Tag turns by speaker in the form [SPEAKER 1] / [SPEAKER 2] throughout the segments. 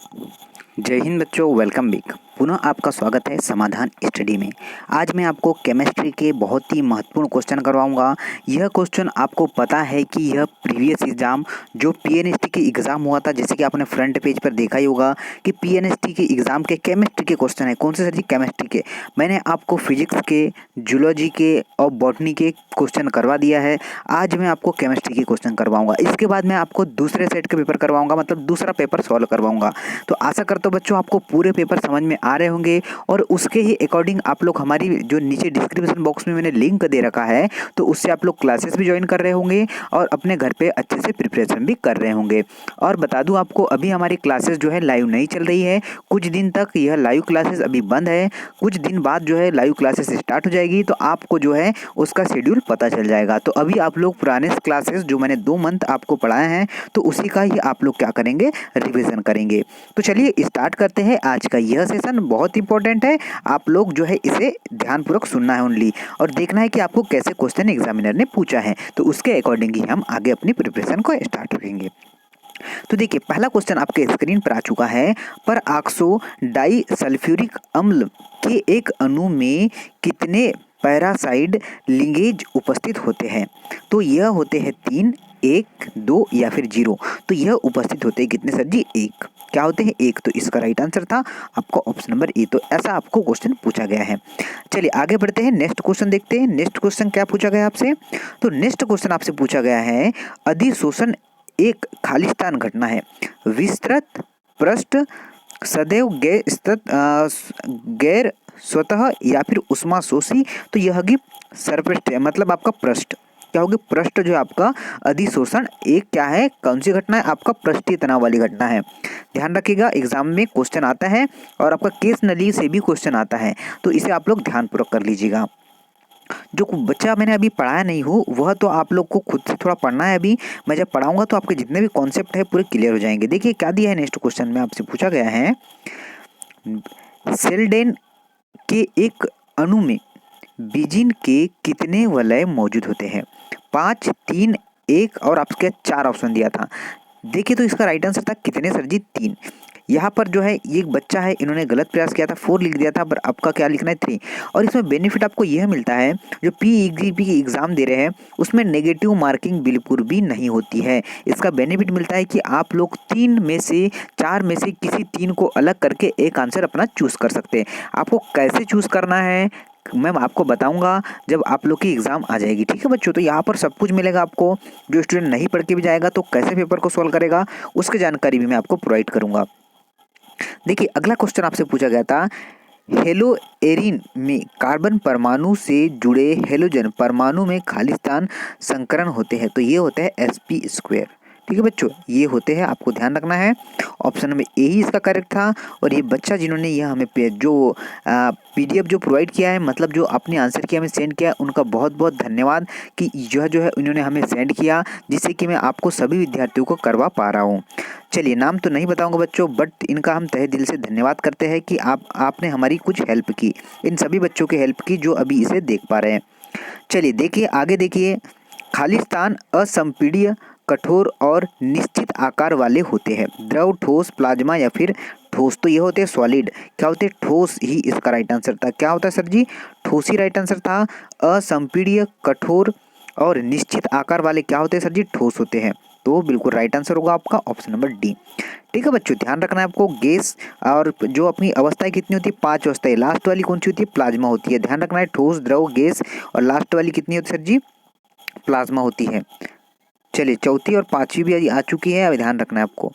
[SPEAKER 1] जय हिंद बच्चों, welcome back. पुनः आपका स्वागत है समाधान स्टडी में। आज मैं आपको केमिस्ट्री के बहुत ही महत्वपूर्ण क्वेश्चन करवाऊंगा। यह क्वेश्चन आपको पता है कि यह प्रीवियस एग्जाम जो पीएनएसटी के एग्ज़ाम हुआ था, जैसे कि आपने फ्रंट पेज पर देखा ही होगा कि पीएनएसटी के एग्ज़ाम के केमिस्ट्री के क्वेश्चन है। कौन से सर जी? केमिस्ट्री के। मैंने आपको फिजिक्स के, जूलॉजी के और बॉटनी के क्वेश्चन करवा दिया है। आज मैं आपको केमिस्ट्री के क्वेश्चन करवाऊंगा। इसके बाद मैं आपको दूसरे सेट के पेपर करवाऊंगा, मतलब दूसरा पेपर सॉल्व करवाऊंगा। तो आशा करता हूं बच्चों आपको पूरे पेपर समझ में आ रहे होंगे और उसके ही अकॉर्डिंग आप लोग हमारी जो नीचे डिस्क्रिप्शन बॉक्स में मैंने लिंक दे रखा है, तो उससे आप लोग क्लासेस भी ज्वाइन कर रहे होंगे और अपने घर पे अच्छे से प्रिपरेशन भी कर रहे होंगे। और बता दूं आपको, अभी हमारी क्लासेस जो है लाइव नहीं चल रही है। कुछ दिन तक यह लाइव क्लासेस अभी बंद है। कुछ दिन बाद जो है लाइव क्लासेस स्टार्ट हो जाएगी, तो आपको जो है उसका शेड्यूल पता चल जाएगा। तो अभी आप लोग पुराने क्लासेस जो मैंने 2 मंथ आपको पढ़ाए हैं, तो उसी का ही आप लोग क्या करेंगे, रिविजन करेंगे। तो चलिए स्टार्ट करते हैं। आज का यह सेशन बहुत इंपॉर्टेंट है। आप लोग जो है इसे ध्यानपूर्वक सुनना है ओनली, और देखना है कि आपको कैसे क्वेश्चन एग्जामिनर ने पूछा है, तो उसके अकॉर्डिंग ही हम आगे अपनी प्रिपरेशन को स्टार्ट करेंगे। तो देखिए, पहला क्वेश्चन आपके स्क्रीन पर आ चुका है। पर ऑक्सो डाई सल्फ्यूरिक अम्ल के एक अणु में कितने पैरासाइड लिंगेज उपस्थित होते हैं? तो यह होते हैं 3, 1, 2 या फिर 0। तो यह उपस्थित होते हैं कितने सर जी? 1। क्या होते हैं? 1। तो इसका राइट आंसर था आपका ऑप्शन नंबर ए। तो ऐसा आपको क्वेश्चन पूछा गया है। चलिए आगे बढ़ते हैं, नेक्स्ट क्वेश्चन देखते हैं। नेक्स्ट क्वेश्चन क्या पूछा गया आपसे? तो नेक्स्ट क्वेश्चन आपसे पूछा गया है, अधिशोषण एक खालिस्तान घटना है। विस्तृत पृष्ठ, सदैव गैर स्वतः या फिर उष्मा शोषी। तो यह होगी सरपृष्ठ है, मतलब आपका पृष्ठ। क्या होगी? पृष्ठ जो है आपका अधिशोषण एक क्या है, कौन सी घटना है? आपका पृष्ठीय तनाव वाली घटना है। ध्यान रखिएगा, एग्जाम में क्वेश्चन आता है और आपका केस नली से भी क्वेश्चन आता है, तो इसे आप लोग ध्यानपूर्वक कर लीजिएगा। जो बच्चा मैंने अभी पढ़ाया नहीं हो वह तो आप लोग को खुद से थोड़ा पढ़ना है। अभी मैं जब पढ़ाऊंगा तो आपके जितने भी कॉन्सेप्ट है पूरे क्लियर हो जाएंगे। देखिए क्या दिया है नेक्स्ट क्वेश्चन में, आपसे पूछा गया है, सेल्डेन के एक अणु में बीजिन के कितने वलय मौजूद होते हैं? 5, 3, 1 और आपके 4 ऑप्शन दिया था। देखिए तो इसका राइट आंसर था कितने सर जी? 3। यहाँ पर जो है ये एक बच्चा है, इन्होंने गलत प्रयास किया था, 4 लिख दिया था, पर आपका क्या लिखना है? 3। और इसमें बेनिफिट आपको यह मिलता है, जो पीईजी की एग्जाम दे रहे हैं उसमें नेगेटिव मार्किंग बिल्कुल भी नहीं होती है। इसका बेनिफिट मिलता है कि आप लोग 3 में से 4 में से किसी 3 को अलग करके एक आंसर अपना चूज कर सकते हैं। आपको कैसे चूज करना है मैं आपको बताऊंगा जब आप लोग की एग्जाम आ जाएगी, ठीक है बच्चों। तो यहाँ पर सब कुछ मिलेगा आपको। जो स्टूडेंट नहीं पढ़ के भी जाएगा तो कैसे पेपर को सॉल्व करेगा उसकी जानकारी भी मैं आपको प्रोवाइड करूंगा। देखिए अगला क्वेश्चन आपसे पूछा गया था, हेलो एरिन में कार्बन परमाणु से जुड़े हेलोजन परमाणु में खालिस्तान संकरण होते हैं। तो ये होते हैं sp²। ठीक है बच्चों, ये होते हैं, आपको ध्यान रखना है। ऑप्शन नंबर ए ही इसका करेक्ट था। और ये बच्चा जिन्होंने यह हमें जो पीडीएफ जो प्रोवाइड किया है, मतलब जो अपने आंसर की हमें सेंड किया, उनका बहुत बहुत धन्यवाद कि यह जो है उन्होंने हमें सेंड किया, जिससे कि मैं आपको सभी विद्यार्थियों को करवा पा रहा हूँ। चलिए नाम तो नहीं बताऊंगा बच्चों, बट इनका हम तहे दिल से धन्यवाद करते हैं कि आपने हमारी कुछ हेल्प की, इन सभी बच्चों की हेल्प की जो अभी इसे देख पा रहे हैं। चलिए देखिए आगे, देखिए खालिस्तान असंपीड्य, कठोर और निश्चित आकार वाले होते हैं। द्रव, ठोस, प्लाज्मा या फिर ठोस। तो ये होते हैं सॉलिड। क्या होते हैं? ठोस ही इसका राइट आंसर था। क्या होता है सर जी? ठोस ही राइट आंसर था। असंपीड्य, कठोर और निश्चित आकार वाले क्या होते हैं सर जी? ठोस होते हैं। तो बिल्कुल राइट आंसर होगा आपका ऑप्शन नंबर डी। ठीक है बच्चों, ध्यान रखना है आपको। गैस और जो अपनी अवस्थाएं कितनी होती है? 5 अवस्थाएं। लास्ट वाली कौन सी होती है? प्लाज्मा होती है। ध्यान रखना है, ठोस, द्रव, गैस और लास्ट वाली कितनी होती है सर जी? प्लाज्मा होती है। चलिए चौथी और पांचवी भी आ चुकी है, अब ध्यान रखना है आपको।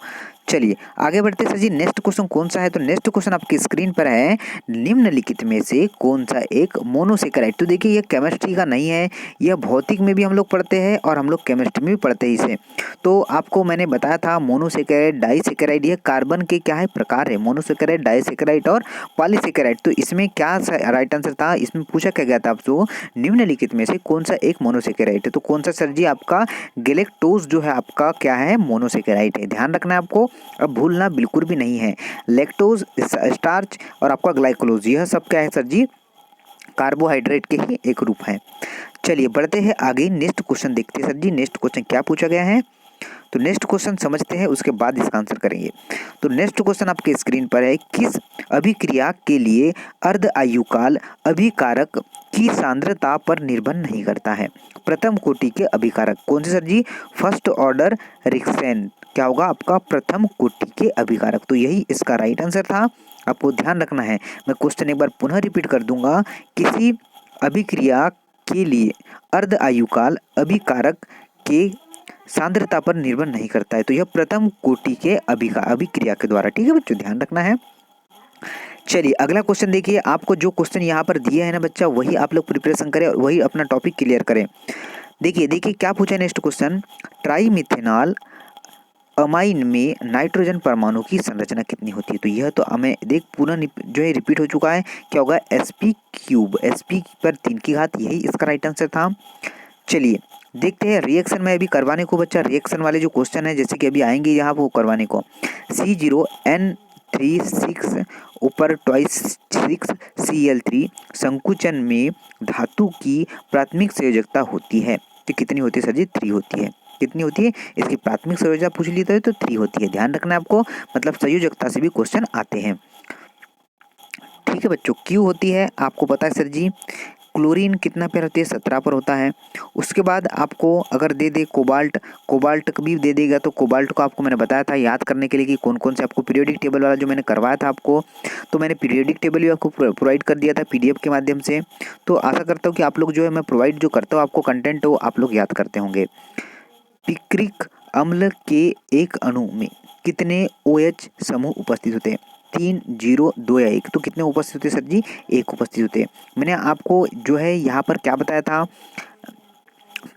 [SPEAKER 1] चलिए आगे बढ़ते सर जी, नेक्स्ट क्वेश्चन कौन सा है? तो नेक्स्ट क्वेश्चन आपकी स्क्रीन पर है, निम्नलिखित में से कौन सा एक मोनोसेकेराइड। तो देखिए ये केमिस्ट्री का नहीं है, यह भौतिक में भी हम लोग पढ़ते हैं और हम लोग केमिस्ट्री में भी पढ़ते हैं इसे। तो आपको मैंने बताया था मोनोसेकेराइड, डाइसेकेराइड, यह कार्बन के क्या है? प्रकार है। मोनोसेकेराइड, डाइसेकेराइड और पॉलीसेकेराइड। तो इसमें क्या राइट आंसर था? इसमें पूछा क्या गया था आपको, निम्नलिखित में से कौन सा एक मोनोसेकेराइड है? तो कौन सा सर जी? आपका गैलेक्टोज जो है आपका क्या है? मोनोसेकेराइड है। ध्यान रखना है आपको, अब भूलना बिल्कुल भी नहीं है। लैक्टोज, स्टार्च और आपका ग्लाइकोलोज, यह सब क्या है सर जी? कार्बोहाइड्रेट के ही एक रूप है। चलिए बढ़ते हैं आगे, नेक्स्ट क्वेश्चन देखते हैं सर जी। नेक्स्ट क्वेश्चन क्या पूछा गया है? तो नेक्स्ट क्वेश्चन समझते हैं, उसके बाद इसका आंसर करेंगे। तो नेक्स्ट क्वेश्चन आपके स्क्रीन पर है, किस अभिक्रिया के लिए अर्ध आयुकाल अभिकारक की सांद्रता पर निर्भर नहीं करता है? प्रथम कोटि के अभिकारक कौन से सर जी? First order reaction. क्या होगा आपका? प्रथम कोटि के अभिकारक। तो यही इसका राइट आंसर था। आपको ध्यान रखना है, मैं क्वेश्चन एक बार पुनः रिपीट कर दूंगा। किसी अभिक्रिया के लिए अर्ध आयुकाल अभिकारक के सांद्रता पर निर्भर नहीं करता है। तो यह प्रथम कोटि के अभिक्रिया के द्वारा। ठीक है बच्चों, ध्यान रखना है। चलिए अगला क्वेश्चन देखिए। आपको जो क्वेश्चन यहाँ पर दिया है ना बच्चा, वही आप लोग प्रिपरेशन करें और वही अपना टॉपिक क्लियर करें। देखिए क्या पूछा है नेक्स्ट क्वेश्चन। ट्राईमिथेनॉल अमाइन में नाइट्रोजन परमाणु की संरचना कितनी होती है? तो यह तो हमें देख पुनः जो है रिपीट हो चुका है। क्या होगा? sp3, sp पर 3 की घात, यही इसका राइट आंसर था। चलिए देखते हैं रिएक्शन में अभी करवाने को बच्चा, रिएक्शन वाले जो क्वेश्चन है जैसे कि अभी आएंगे यहाँ वो करवाने को। C0N36 ऊपर ट्वाइस 6 Cl3 संकुचन में धातु की प्राथमिक संयोजकता होती है तो कितनी होती है सर जी? 3 होती है। कितनी होती है? इसकी प्राथमिक संयोजकता पूछ ली तो 3 होती है। ध्यान रखना है आपको, मतलब संयोजकता से भी क्वेश्चन आते हैं। ठीक है बच्चों, क्यों होती है आपको पता है सर जी? क्लोरीन कितना पर होती है? 17 पर होता है। उसके बाद आपको अगर दे दे कोबाल्ट भी दे देगा तो कोबाल्ट को आपको मैंने बताया था याद करने के लिए कि कौन कौन से आपको पीरियोडिक टेबल वाला जो मैंने करवाया था आपको, तो मैंने पीरियोडिक टेबल भी आपको प्रोवाइड कर दिया था PDF के माध्यम से। तो आशा करता हूँ कि आप लोग जो है मैं प्रोवाइड जो करता हूँ आपको कंटेंट वो आप लोग याद करते होंगे। पिक्रिक अम्ल के एक अणु में कितने OH समूह उपस्थित होते हैं? 3, 0, 2 या 1। तो कितने उपस्थित होते हैं सर जी? 1 उपस्थित होते हैं। मैंने आपको जो है यहाँ पर क्या बताया था?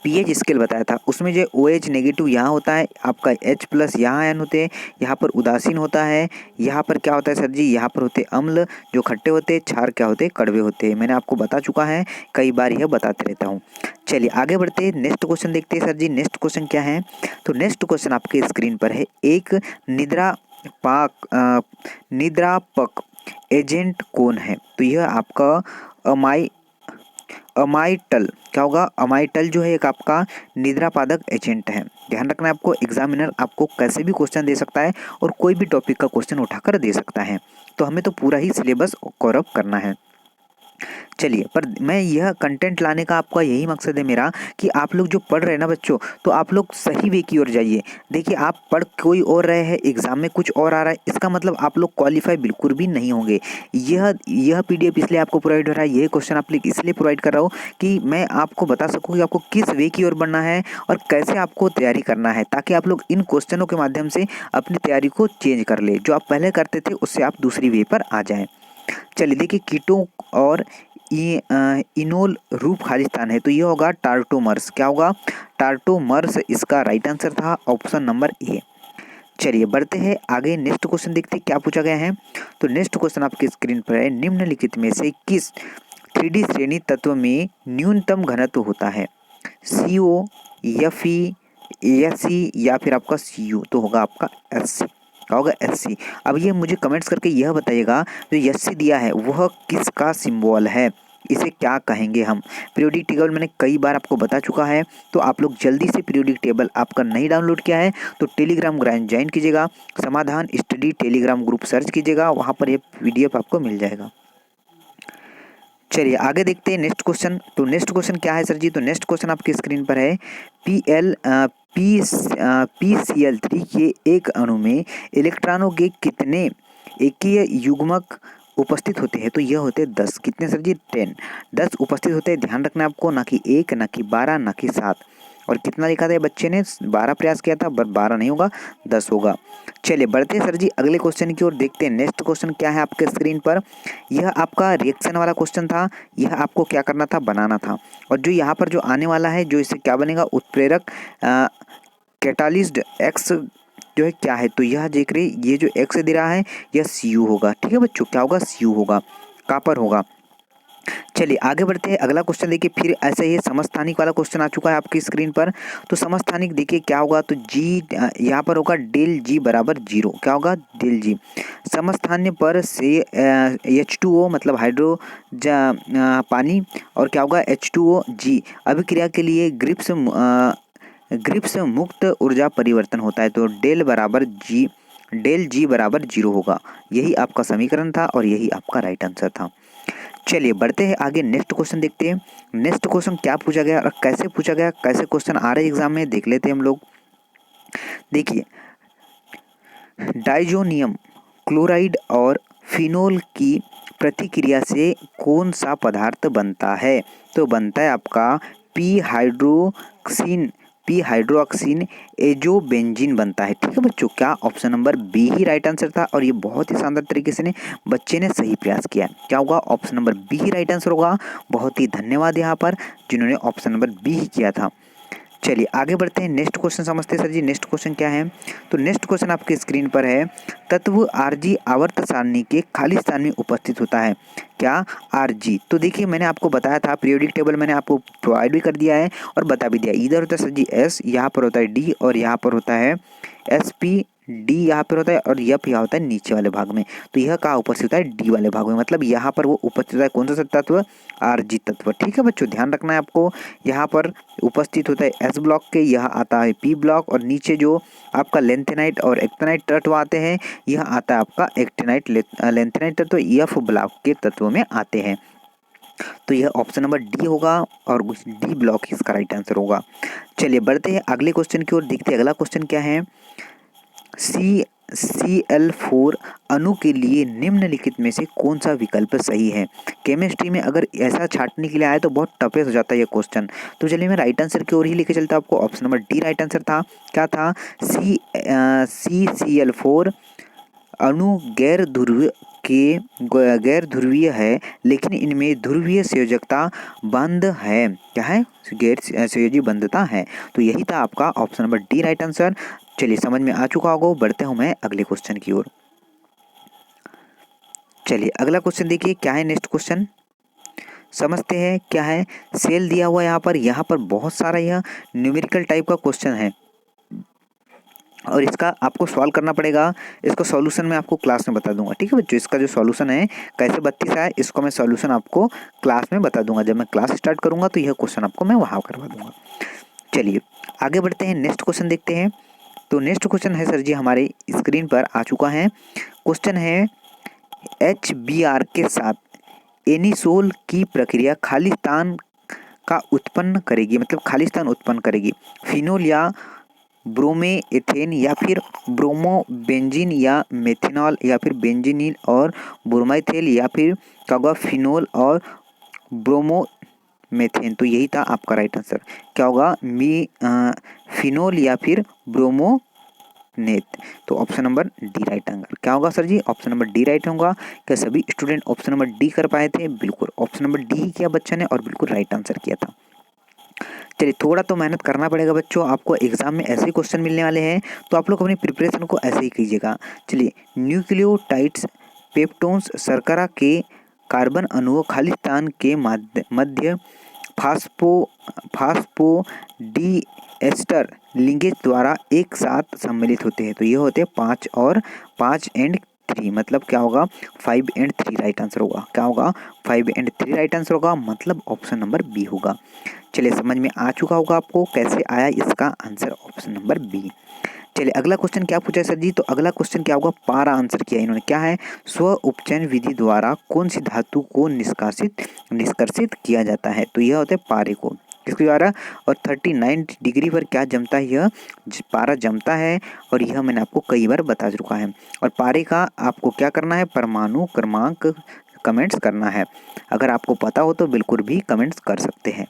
[SPEAKER 1] pH स्केल बताया था। उसमें जो OH नेगेटिव यहाँ होता है, आपका H+ यहाँ आयन होते हैं, यहाँ पर उदासीन होता है, यहाँ पर क्या होता है सर जी? यहाँ पर होते अम्ल जो खट्टे होते हैं, क्षार क्या होते हैं? कड़वे होते हैं। मैंने आपको बता चुका है, कई बार यह बताते रहता हूँ। चलिए आगे बढ़ते हैं, नेक्स्ट क्वेश्चन देखते हैं सर जी। नेक्स्ट क्वेश्चन क्या है? तो नेक्स्ट क्वेश्चन आपके स्क्रीन पर है, एक निद्रापक एजेंट कौन है? तो यह आपका अमाइटल। क्या होगा? अमाइटल जो है एक आपका निद्रापादक एजेंट है। ध्यान रखना है आपको, एग्जामिनर आपको कैसे भी क्वेश्चन दे सकता है और कोई भी टॉपिक का क्वेश्चन उठाकर दे सकता है, तो हमें तो पूरा ही सिलेबस कवर करना है। चलिए, पर मैं यह कंटेंट लाने का आपका यही मकसद है मेरा कि आप लोग जो पढ़ रहे हैं ना बच्चों, तो आप लोग सही वे की ओर जाइए। देखिए आप पढ़ कोई और रहे हैं, एग्जाम में कुछ और आ रहा है, इसका मतलब आप लोग क्वालिफाई बिल्कुल भी नहीं होंगे। यह PDF इसलिए आपको प्रोवाइड हो रहा है, ये क्वेश्चन आप लोग इसलिए प्रोवाइड कर रहा हूँ कि मैं आपको बता सकूँ कि आपको किस वे की ओर बढ़ना है और कैसे आपको तैयारी करना है, ताकि आप लोग इन क्वेश्चनों के माध्यम से अपनी तैयारी को चेंज कर ले। जो आप पहले करते थे उससे आप दूसरी वे पर आ जाएँ। चलिए देखिए, कीटों और इनोल रूप खालिस्तान है, तो ये होगा टार्टोमर्स। क्या होगा? टार्टोमर्स इसका राइट आंसर था, ऑप्शन नंबर A। चलिए बढ़ते हैं आगे, नेक्स्ट क्वेश्चन देखते हैं क्या पूछा गया है। तो नेक्स्ट क्वेश्चन आपके स्क्रीन पर है, निम्नलिखित में से किस 3D श्रेणी तत्व में न्यूनतम घनत्व होता है? CO, Fe, Se या फिर आपका Cu? तो होगा आपका Sc। क्या होगा? Sc। अब ये मुझे कमेंट्स करके यह बताइएगा, जो Sc दिया है वह किसका सिंबल है? इसे क्या कहेंगे हम? पीरियोडिक टेबल मैंने कई बार आपको बता चुका है, तो आप लोग जल्दी से पीरियोडिक टेबल आपका नहीं डाउनलोड किया है तो टेलीग्राम ग्रुप ज्वाइन कीजिएगा, समाधान स्टडी टेलीग्राम ग्रुप सर्च कीजिएगा, वहाँ पर ये PDF आपको मिल जाएगा। चलिए आगे देखते हैं नेक्स्ट क्वेश्चन। तो नेक्स्ट क्वेश्चन क्या है सर जी? तो नेक्स्ट क्वेश्चन आपकी स्क्रीन पर है, PCl3 के एक अणु में इलेक्ट्रॉनों के कितने एककीय युग्मक उपस्थित होते हैं? तो यह होते हैं 10। कितने सर जी? 10 उपस्थित होते हैं। ध्यान रखना है आपको, ना कि 1, ना कि 12, ना कि 7। और कितना लिखा था बच्चे ने? 12 प्रयास किया था, बट 12 नहीं होगा, 10 होगा। चलिए बढ़ते हैं सर जी अगले क्वेश्चन की ओर, देखते हैं नेक्स्ट क्वेश्चन क्या है आपके स्क्रीन पर। यह आपका रिएक्शन वाला क्वेश्चन था, यह आपको क्या करना था? बनाना था। और जो यहाँ पर जो आने वाला है, जो इससे क्या बनेगा? उत्प्रेरक कैटालिस्ट X जो है क्या है? तो यह देख रहे, ये जो X दे रहा है यह Cu होगा। ठीक है बच्चों, क्या होगा? Cu होगा, कॉपर होगा। चलिए आगे बढ़ते हैं, अगला क्वेश्चन देखिए, फिर ऐसे ही समस्थानिक वाला क्वेश्चन आ चुका है आपकी स्क्रीन पर। तो समस्थानिक देखिए क्या होगा? तो G यहाँ पर होगा डेल G बराबर 0। क्या होगा? Del G। समस्थान्य पर से H2O मतलब हाइड्रो पानी, और क्या होगा? H2O G अभिक्रिया के लिए ग्रिप्स ग्रिप से मुक्त ऊर्जा परिवर्तन होता है, तो डेल जी बराबर 0 होगा। यही आपका समीकरण था और यही आपका राइट आंसर था। चलिए बढ़ते हैं आगे, नेक्स्ट क्वेश्चन देखते हैं। नेक्स्ट क्वेश्चन क्या पूछा गया और कैसे पूछा गया, कैसे क्वेश्चन आ रहे एग्जाम में, देख लेते हैं हम लोग। देखिए, डाइजोनियम क्लोराइड और फिनोल की प्रतिक्रिया से कौन सा पदार्थ बनता है? तो बनता है आपका पी हाइड्रोक्सिन एजोबेंजीन बनता है। ठीक है बच्चों, क्या ऑप्शन नंबर बी ही राइट आंसर था और ये बहुत ही शानदार तरीके से बच्चे ने सही प्रयास किया है। क्या होगा? ऑप्शन नंबर बी ही राइट आंसर होगा। बहुत ही धन्यवाद यहाँ पर जिन्होंने ऑप्शन नंबर बी ही किया था। चलिए आगे बढ़ते हैं, नेक्स्ट क्वेश्चन समझते हैं। सर जी नेक्स्ट क्वेश्चन क्या है? तो नेक्स्ट क्वेश्चन आपके स्क्रीन पर है, तत्व आरजी आवर्त सारणी के खाली स्थान में उपस्थित होता है। क्या? आरजी। तो देखिए मैंने आपको बताया था, पीरियोडिक टेबल मैंने आपको प्रोवाइड भी कर दिया है और बता भी दिया। इधर होता है सर जी एस, यहाँ पर होता है डी और यहाँ पर होता है एस पी, डी यहाँ पर होता है और यप यहाँ होता है नीचे वाले भाग में। तो यह कहाँ उपस्थित होता है? डी वाले भाग में, मतलब यहाँ पर वो उपस्थित होता है कौन सा तत्व? आरजी तत्व। ठीक है बच्चों, ध्यान रखना है आपको। यहाँ पर उपस्थित होता है एस ब्लॉक के, यहाँ आता है पी ब्लॉक और नीचे जो आपका लेंथेनाइट और एक्टिनाइट तत्व आते हैं, यह आता है आपका एक्टिनाइट लेंथेनाइट तत्व एफ ब्लॉक के तत्वों में आते हैं। तो यह ऑप्शन नंबर डी होगा और डी ब्लॉक इसका राइट आंसर होगा। चलिए बढ़ते हैं अगले क्वेश्चन की ओर, देखते हैं अगला क्वेश्चन क्या है। CL4 अणु के लिए निम्नलिखित में से कौन सा विकल्प सही है? केमिस्ट्री में अगर ऐसा छांटने के लिए आए तो बहुत टफेस्ट हो जाता है ये क्वेश्चन। तो चलिए मैं राइट आंसर की ओर ही लेके चलता हूं आपको। Option number D right answer था। क्या था? CCl4 अणु गैर ध्रुवीय है, लेकिन इनमें ध्रुवीय संयोजकता बंध है। क्या है? गैर संयोजी बंधता है। तो यही था आपका option number D right answer. चलिए समझ में आ चुका होगा, बढ़ते हूं मैं अगले क्वेश्चन की ओर। चलिए अगला क्वेश्चन देखिए क्या है। नेक्स्ट क्वेश्चन समझते हैं क्या है। सेल दिया हुआ यहाँ पर बहुत सारा यह न्यूमेरिकल टाइप का क्वेश्चन है और इसका आपको सॉल्व करना पड़ेगा। इसका सॉल्यूशन मैं आपको क्लास में बता दूंगा। ठीक है बच्चों, इसका जो सॉल्यूशन है कैसे 32 आया, इसको मैं सॉल्यूशन आपको क्लास में बता दूंगा। जब मैं क्लास स्टार्ट करूंगा तो यह क्वेश्चन आपको मैं वहां करवा दूंगा। चलिए आगे बढ़ते हैं, नेक्स्ट क्वेश्चन देखते हैं। तो नेक्स्ट क्वेश्चन है सर जी हमारे स्क्रीन पर आ चुका है। क्वेश्चन है, HBr के साथ एनिसोल की प्रक्रिया खाली स्थान का उत्पन्न करेगी, मतलब खाली स्थान उत्पन्न करेगी। फिनोल या ब्रोमेथेन या फिर ब्रोमोबेंजीन या मेथेनॉल या फिर बेंजीनिल और ब्रोमाइथेल या फिर क्या होगा? फिनोल और ब्रोमोमेथेन। तो यही था आपका राइट आंसर। क्या होगा? फिनोल या फिर ब्रोमोनेथ। तो option number D right answer क्या होगा सर जी? ऑप्शन नंबर डी राइट होगा। क्या सभी स्टूडेंट ऑप्शन नंबर डी कर पाए थे? बिल्कुल ऑप्शन नंबर डी ही किया बच्चा ने और बिल्कुल राइट आंसर किया था। चलिए थोड़ा तो मेहनत करना पड़ेगा बच्चों, आपको एग्जाम में ऐसे ही क्वेश्चन मिलने वाले हैं, तो आप लोग अपनी प्रिपरेशन को ऐसे ही कीजिएगा। चलिए, न्यूक्लियोटाइड्स पेप्टोन्स शर्करा के कार्बन अणुओं खाली स्थान के मध्य फास्फोडीएस्टर लिंकेज द्वारा एक साथ सम्मिलित होते हैं। तो ये होते हैं 5 और 5 एंड 3, मतलब क्या होगा? 5 एंड 3 राइट आंसर होगा। क्या होगा? 5 एंड 3 राइट आंसर होगा, मतलब ऑप्शन नंबर बी होगा। चलिए समझ में आ चुका होगा आपको कैसे आया इसका आंसर ऑप्शन नंबर बी। चलिए अगला क्वेश्चन क्या पूछा है सर जी? तो अगला क्वेश्चन क्या होगा? पारा आंसर किया इन्होंने। क्या है? स्व उपचयन विधि द्वारा कौन सी धातु को निष्कर्षित किया जाता है? तो यह होता है पारे को। किसके द्वारा? और 39 डिग्री पर क्या जमता है? यह पारा जमता है और यह मैंने आपको कई बार बता चुका है। और पारे का आपको क्या करना है? परमाणु क्रमांक कमेंट्स करना है। अगर आपको पता हो तो बिल्कुल भी कमेंट्स कर सकते हैं।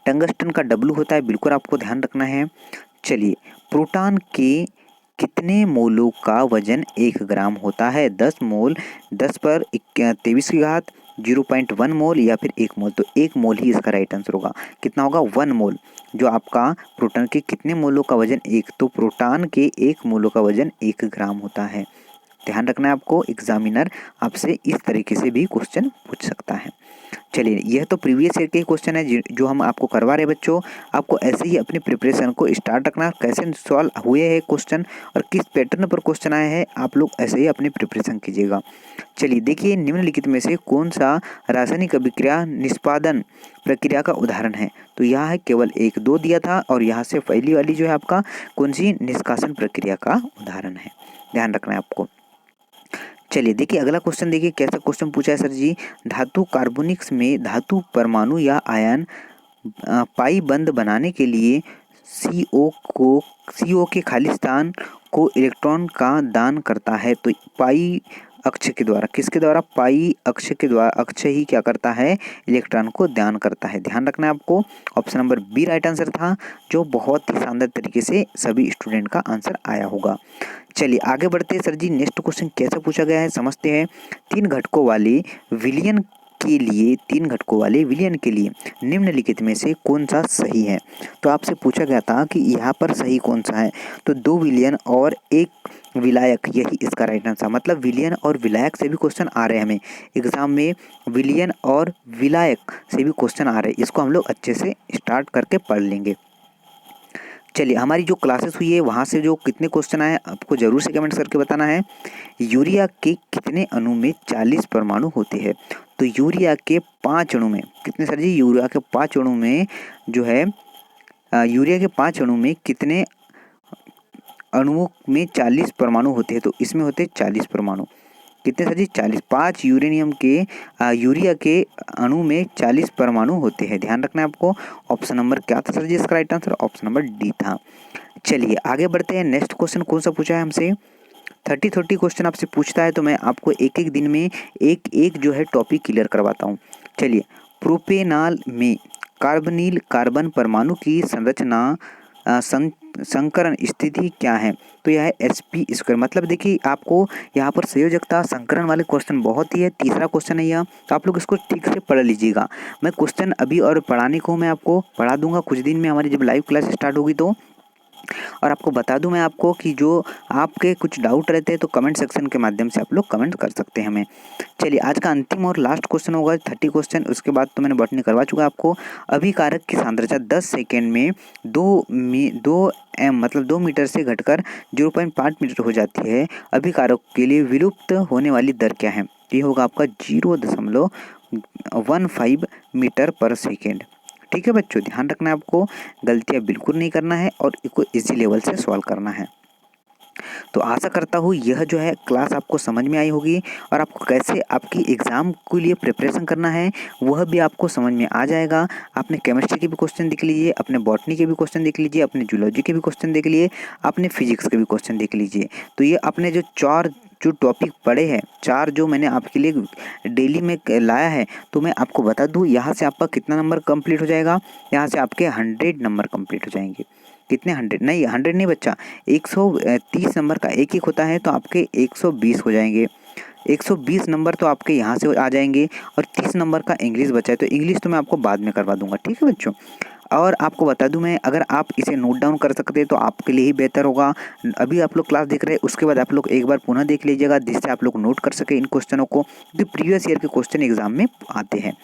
[SPEAKER 1] टंगस्टन का डब्लू होता है, बिल्कुल आपको ध्यान रखना है। चलिए, प्रोटॉन के कितने मोलों का वजन 1 ग्राम होता है? 10 मोल, 10 पर 23 की घात, 0.1 मोल या फिर 1 मोल। तो 1 मोल ही इसका राइट आंसर होगा। कितना होगा? 1 मोल। जो आपका प्रोटॉन के कितने मोलों का वजन? 1। तो प्रोटॉन के 1 मोलों का वजन 1 ग्राम होता है। ध्यान रखना है आपको, एग्जामिनर आपसे इस तरीके से भी क्वेश्चन पूछ सकता है। चलिए, यह तो प्रीवियस ईयर के क्वेश्चन है जो हम आपको करवा रहे हैं बच्चों। आपको ऐसे ही अपनी प्रिपरेशन को स्टार्ट रखना, कैसे सॉल्व हुए हैं क्वेश्चन और किस पैटर्न पर क्वेश्चन आए हैं, आप लोग ऐसे ही अपनी प्रिपरेशन कीजिएगा। चलिए देखिए, निम्नलिखित में से कौन सा रासायनिक अभिक्रिया निष्पादन प्रक्रिया का उदाहरण है? तो यहाँ है केवल 1 2 दिया था, और यहाँ से पहली वाली जो है आपका कौन सी निष्कासन प्रक्रिया का उदाहरण है, ध्यान रखना है आपको। चलिए देखिए, अगला क्वेश्चन देखिए कैसा क्वेश्चन पूछा है सर जी। धातु कार्बोनिक्स में धातु परमाणु या आयन पाई बंद बनाने के लिए CO के खाली स्थान को इलेक्ट्रॉन का दान करता है। तो पाई अक्ष के द्वारा, किसके द्वारा? पाई अक्ष के द्वारा, अक्ष ही क्या करता है? इलेक्ट्रॉन को दान करता है। ध्यान रखना है आपको। Option number B right answer था, जो बहुत ही शानदार तरीके से सभी स्टूडेंट का आंसर आया होगा। चलिए आगे बढ़ते हैं सर जी। नेक्स्ट क्वेश्चन कैसा पूछा गया है समझते हैं। 3 घटकों वाले विलयन के लिए निम्नलिखित में से कौन सा सही है? तो आपसे पूछा गया था कि यहाँ पर सही कौन सा है, तो 2 विलयन और 1 विलायक, यही इसका राइट आंसर। मतलब विलयन और विलायक से भी क्वेश्चन आ रहे हैं हमें एग्जाम में, विलयन और विलायक से भी क्वेश्चन आ रहे हैं। इसको हम लोग अच्छे से स्टार्ट करके पढ़ लेंगे। चलिए, हमारी जो क्लासेस हुई है वहाँ से जो कितने क्वेश्चन आए आपको जरूर से कमेंट्स करके बताना है। यूरिया के कितने अणु में 40 परमाणु होते हैं? तो यूरिया के 5 अणु में कितने सर जी? यूरिया के 5 अणु में जो है यूरिया के 5 अणु में कितने अणुओं में 40 परमाणु होते हैं? तो इसमें होते हैं 40 परमाणु। कितने सर जी? 40। 5 यूरेनियम के यूरिया के अणु में 40 परमाणु होते हैं। ध्यान रखना है आपको। ऑप्शन नंबर क्या था सर जी इसका right answer? Option number D था। चलिए आगे बढ़ते हैं। नेक्स्ट क्वेश्चन कौन सा पूछा है हमसे? 30 क्वेश्चन आपसे पूछता है, तो मैं आपको एक एक दिन में एक जो है टॉपिक क्लियर करवाता हूँ। चलिए, प्रोपेनॉल में कार्बोनिल कार्बन परमाणु की संरचना संकरण स्थिति क्या है? तो यह है sp²। मतलब देखिए, आपको यहाँ पर संयोजकता संकरण वाले क्वेश्चन बहुत ही है। तीसरा क्वेश्चन है यह, तो आप लोग इसको ठीक से पढ़ लीजिएगा। मैं क्वेश्चन अभी और पढ़ाने को मैं आपको पढ़ा दूंगा कुछ दिन में, हमारी जब लाइव क्लास स्टार्ट होगी तो। और आपको बता दूं मैं आपको कि जो आपके कुछ डाउट रहते हैं तो कमेंट सेक्शन के माध्यम से आप लोग कमेंट कर सकते हैं हमें। चलिए, आज का अंतिम और लास्ट क्वेश्चन होगा 30 क्वेश्चन। उसके बाद तो मैंने बॉटनी करवा चुका आपको। अभिकारक की सांद्रता 10 सेकेंड में 2 m मतलब 2 मीटर से घटकर 0.5 मीटर हो जाती है। अभिकारक के लिए विलुप्त होने वाली दर क्या है? ये होगा आपका 0.15 मीटर पर सेकेंड। ठीक है बच्चों, ध्यान रखना है आपको, गलतियां बिल्कुल नहीं करना है और इसको इजी लेवल से सॉल्व करना है। तो आशा करता हूँ यह जो है क्लास आपको समझ में आई होगी, और आपको कैसे आपकी एग्ज़ाम के लिए प्रिपरेशन करना है वह भी आपको समझ में आ जाएगा। आपने केमिस्ट्री के भी क्वेश्चन देख लीजिए, अपने बॉटनी के भी क्वेश्चन देख लीजिए, अपने जूलॉजी के भी क्वेश्चन देख लीजिए, अपने फिजिक्स के भी क्वेश्चन देख लीजिए। तो ये अपने जो टॉपिक पढ़े हैं, 4 जो मैंने आपके लिए डेली में लाया है, तो मैं आपको बता दूं यहाँ से आपका कितना नंबर कंप्लीट हो जाएगा। यहाँ से आपके 100 नंबर कंप्लीट हो जाएंगे। कितने? 100 नहीं, 100 नहीं बच्चा, 130 नंबर का एक होता है, तो आपके 120 हो जाएंगे। 120 नंबर तो आपके यहाँ से आ जाएंगे। और 30 नंबर का इंग्लिश बचा है, तो इंग्लिश तो मैं आपको बाद में करवा दूंगा। ठीक है बच्चों, और आपको बता दूं मैं, अगर आप इसे नोट डाउन कर सकते हैं तो आपके लिए ही बेहतर होगा। अभी आप लोग क्लास देख रहे हैं, उसके बाद आप लोग एक बार पुनः देख लीजिएगा, जिससे आप लोग नोट कर सके इन क्वेश्चनों को, क्योंकि प्रीवियस ईयर के क्वेश्चन एग्जाम में आते हैं।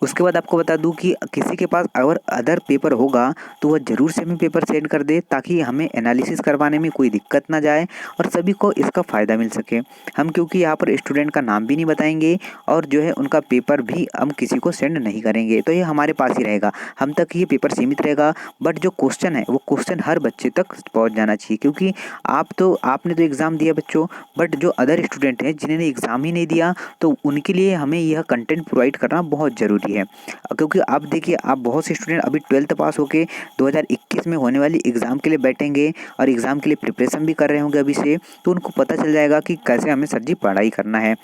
[SPEAKER 1] उसके बाद आपको बता दूं कि किसी के पास अगर अदर पेपर होगा तो वह ज़रूर से हमें पेपर सेंड कर दे, ताकि हमें एनालिसिस करवाने में कोई दिक्कत ना जाए और सभी को इसका फ़ायदा मिल सके। हम क्योंकि यहाँ पर स्टूडेंट का नाम भी नहीं बताएंगे और जो है उनका पेपर भी हम किसी को सेंड नहीं करेंगे, तो ये हमारे पास ही रहेगा, हम तक ये पेपर सीमित रहेगा। बट जो क्वेश्चन है वो क्वेश्चन हर बच्चे तक पहुँच जाना चाहिए, क्योंकि आपने तो एग्ज़ाम दिया बच्चों, बट जो अदर स्टूडेंट हैं जिन्होंने एग्ज़ाम ही नहीं दिया, तो उनके लिए हमें यह कंटेंट प्रोवाइड करना बहुत ज़रूरी है। क्योंकि आप देखिए, आप बहुत से स्टूडेंट अभी 12th पास होके 2021 में होने वाली एग्ज़ाम के लिए बैठेंगे और एग्ज़ाम के लिए प्रिपरेशन भी कर रहे होंगे अभी से, तो उनको पता चल जाएगा कि कैसे हमें सर जी पढ़ाई करना है।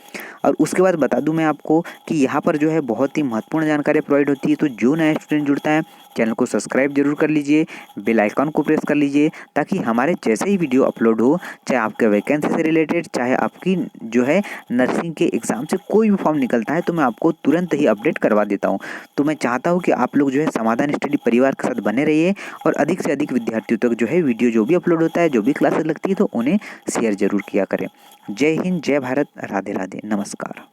[SPEAKER 1] और उसके बाद बता दूं मैं आपको कि यहाँ पर जो है बहुत ही महत्वपूर्ण जानकारी प्रोवाइड होती है। तो जो नया स्टूडेंट जुड़ता है चैनल को सब्सक्राइब जरूर कर लीजिए, बेल आइकन को प्रेस कर लीजिए, ताकि हमारे जैसे ही वीडियो अपलोड हो, चाहे आपके वैकेंसी से रिलेटेड, चाहे आपकी जो है नर्सिंग के एग्ज़ाम से कोई भी फॉर्म निकलता है तो मैं आपको तुरंत ही अपडेट करवा देता हूँ। तो मैं चाहता हूँ कि आप लोग जो है समाधान स्टडी परिवार के साथ बने रहिए और अधिक से अधिक विद्यार्थियों तक जो है वीडियो जो भी अपलोड होता है, जो भी क्लासेस लगती है, तो उन्हें शेयर जरूर किया करें। जय हिंद, जय भारत, राधे राधे, नमस्कार।